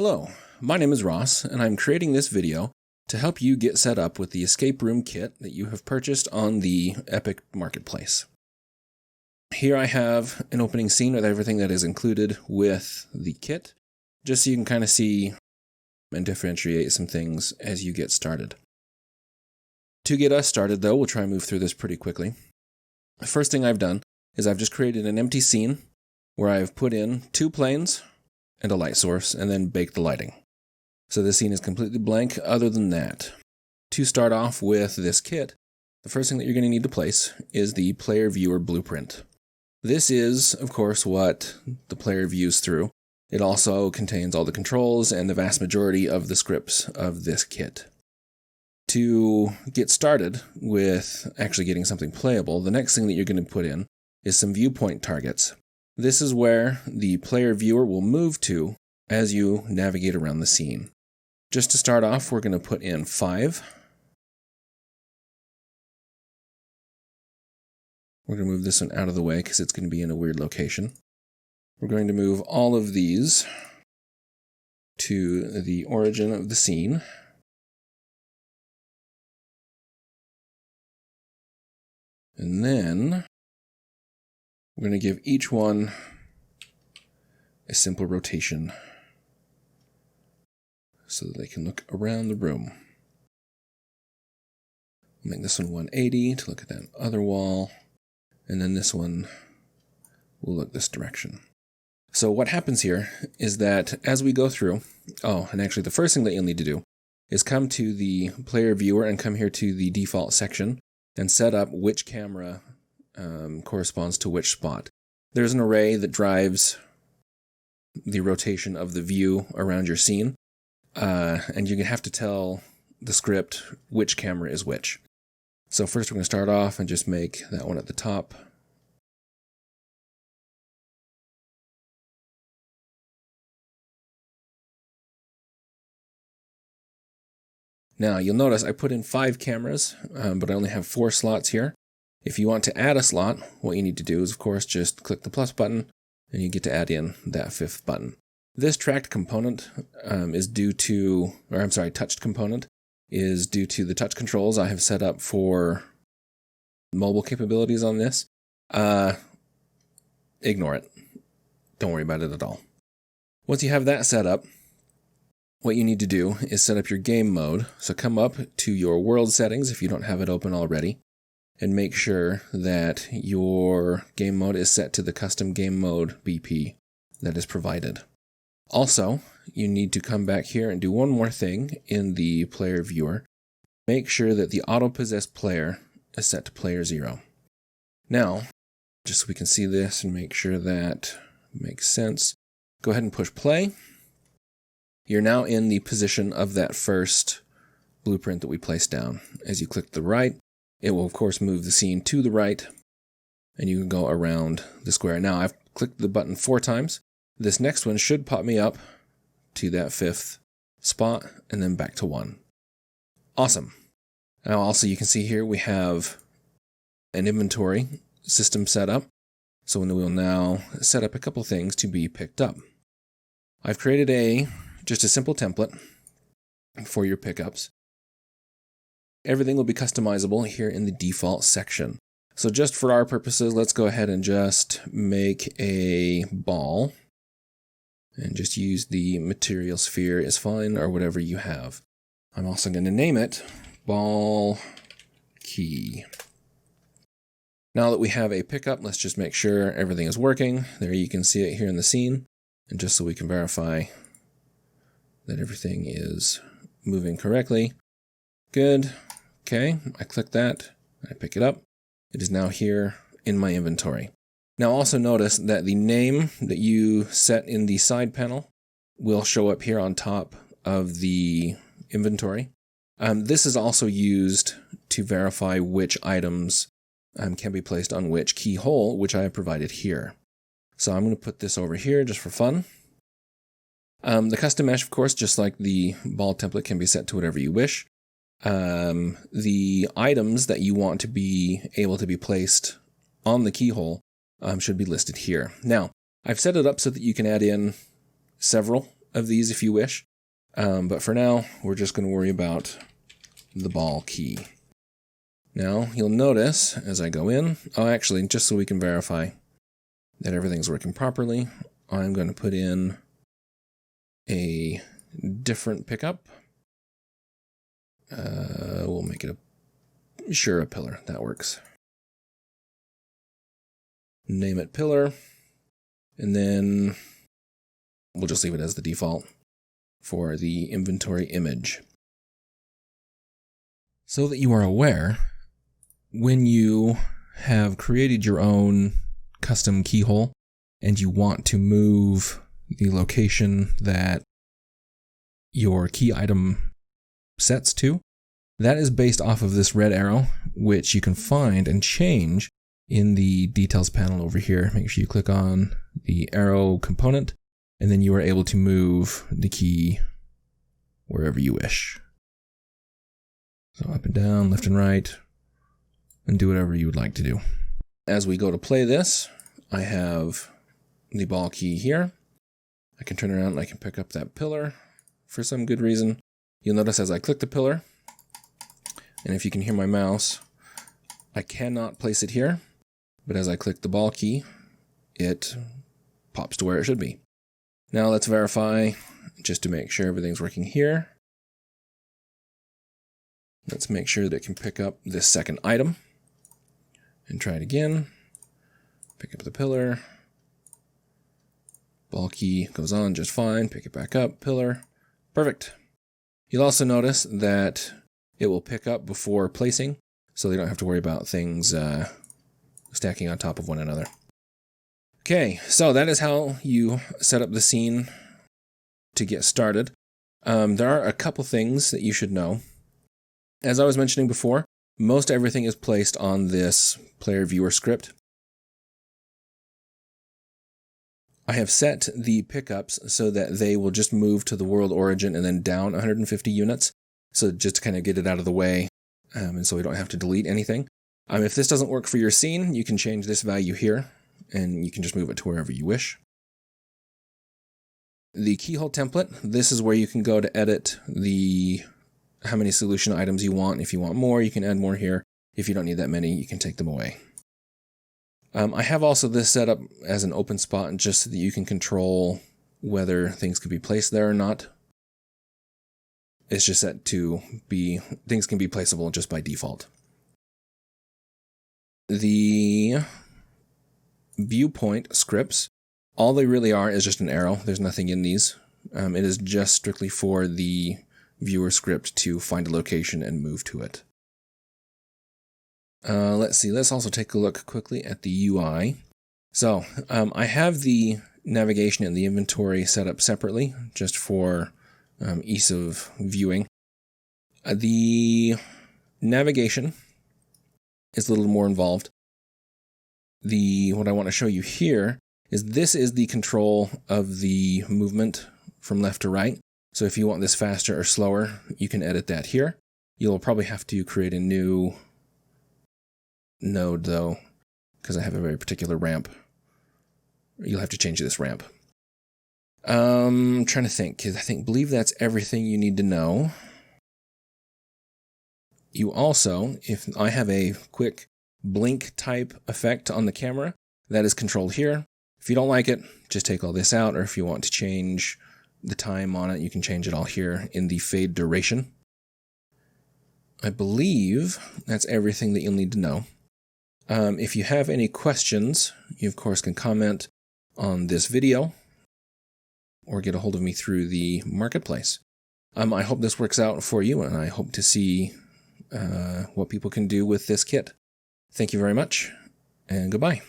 Hello, my name is Ross, and I'm creating this video to help you get set up with the escape room kit that you have purchased on the Epic Marketplace. Here I have an opening scene with everything that is included with the kit, just so you can kind of see and differentiate some things as you get started. To get us started though, we'll try and move through this pretty quickly. The first thing I've done is I've just created an empty scene where I've put in 2 planes and a light source and then baked the lighting. So this scene is completely blank other than that. To start off with this kit, the first thing that you're going to need to place is the player viewer blueprint. This is, of course, what the player views through. It also contains all the controls and the vast majority of the scripts of this kit. To get started with actually getting something playable, the next thing that you're going to put in is some viewpoint targets. This is where the player viewer will move to as you navigate around the scene. Just to start off, we're going to put in 5. We're going to move this one out of the way because it's going to be in a weird location. We're going to move all of these to the origin of the scene. And then we're going to give each one a simple rotation so that they can look around the room. Make this one 180 to look at that other wall, and then this one will look this direction. So what happens here is that as we go through, and actually the first thing that you'll need to do is come to the player viewer and come here to the default section and set up which camera corresponds to which spot. There's an array that drives the rotation of the view around your scene, and you have to tell the script which camera is which. So first we're going to start off and just make that one at the top. Now you'll notice I put in 5 cameras, but I only have 4 slots here. If you want to add a slot, what you need to do is, of course, just click the plus button, and you get to add in that 5th button. This tracked component touched component is due to the touch controls I have set up for mobile capabilities on this. Ignore it. Don't worry about it at all. Once you have that set up, what you need to do is set up your game mode. So come up to your world settings if you don't have it open already, and make sure that your game mode is set to the custom game mode BP that is provided. Also, you need to come back here and do one more thing in the player viewer. Make sure that the auto-possessed player is set to player 0. Now, just so we can see this and make sure that makes sense, go ahead and push play. You're now in the position of that first blueprint that we placed down. As you click the right, it will of course move the scene to the right, and you can go around the square. Now I've clicked the button 4 times. This next one should pop me up to that 5th spot and then back to 1. Awesome. Now also you can see here we have an inventory system set up. So we'll now set up a couple things to be picked up. I've created just a simple template for your pickups. Everything will be customizable here in the default section. So just for our purposes, let's go ahead and just make a ball and just use the material sphere is fine, or whatever you have. I'm also going to name it ball key. Now that we have a pickup, let's just make sure everything is working. There you can see it here in the scene. And just so we can verify that everything is moving correctly. Good. Okay, I click that, I pick it up. It is now here in my inventory. Now also notice that the name that you set in the side panel will show up here on top of the inventory. This is also used to verify which items can be placed on which keyhole, which I have provided here. So I'm going to put this over here just for fun. The custom mesh, of course, just like the ball template, can be set to whatever you wish. The items that you want to be able to be placed on the keyhole should be listed here. Now, I've set it up so that you can add in several of these if you wish. But for now, we're just going to worry about the ball key. Now, you'll notice as I go in, actually, just so we can verify that everything's working properly, I'm going to put in a different pickup. We'll make it a pillar. That works. Name it pillar, and then we'll just leave it as the default for the inventory image. So that you are aware, when you have created your own custom keyhole and you want to move the location that your key item sets to, that is based off of this red arrow, which you can find and change in the details panel over here. Make sure you click on the arrow component, and then you are able to move the key wherever you wish. So up and down, left and right, and do whatever you would like to do. As we go to play this, I have the ball key here. I can turn around and I can pick up that pillar for some good reason. You'll notice as I click the pillar, and if you can hear my mouse, I cannot place it here. But as I click the ball key, it pops to where it should be. Now let's verify just to make sure everything's working here. Let's make sure that it can pick up this second item. And try it again. Pick up the pillar. Ball key goes on just fine. Pick it back up, pillar. Perfect. You'll also notice that it will pick up before placing, so they don't have to worry about things stacking on top of one another. Okay, so that is how you set up the scene to get started. There are a couple things that you should know. As I was mentioning before, most everything is placed on this player viewer script. I have set the pickups so that they will just move to the world origin and then down 150 units. So just to kind of get it out of the way, and so we don't have to delete anything. If this doesn't work for your scene, you can change this value here, and you can just move it to wherever you wish. The keyhole template, this is where you can go to edit how many solution items you want. If you want more, you can add more here. If you don't need that many, you can take them away. I have also this set up as an open spot just so that you can control whether things could be placed there or not. It's just set to be, things can be placeable just by default. The viewpoint scripts, all they really are is just an arrow. There's nothing in these. It is just strictly for the viewer script to find a location and move to it. Let's see, let's also take a look quickly at the UI. So I have the navigation and the inventory set up separately just for ease of viewing. The navigation is a little more involved. What I want to show you here is this is the control of the movement from left to right. So if you want this faster or slower, you can edit that here. You'll probably have to create a new node though, because I have a very particular ramp. You'll have to change this ramp. I'm trying to think, because believe that's everything you need to know. You also, if I have a quick blink type effect on the camera, that is controlled here. If you don't like it, just take all this out, or if you want to change the time on it, you can change it all here in the fade duration. I believe that's everything that you'll need to know. If you have any questions, you of course can comment on this video or get a hold of me through the marketplace. I hope this works out for you, and I hope to see what people can do with this kit. Thank you very much, and goodbye.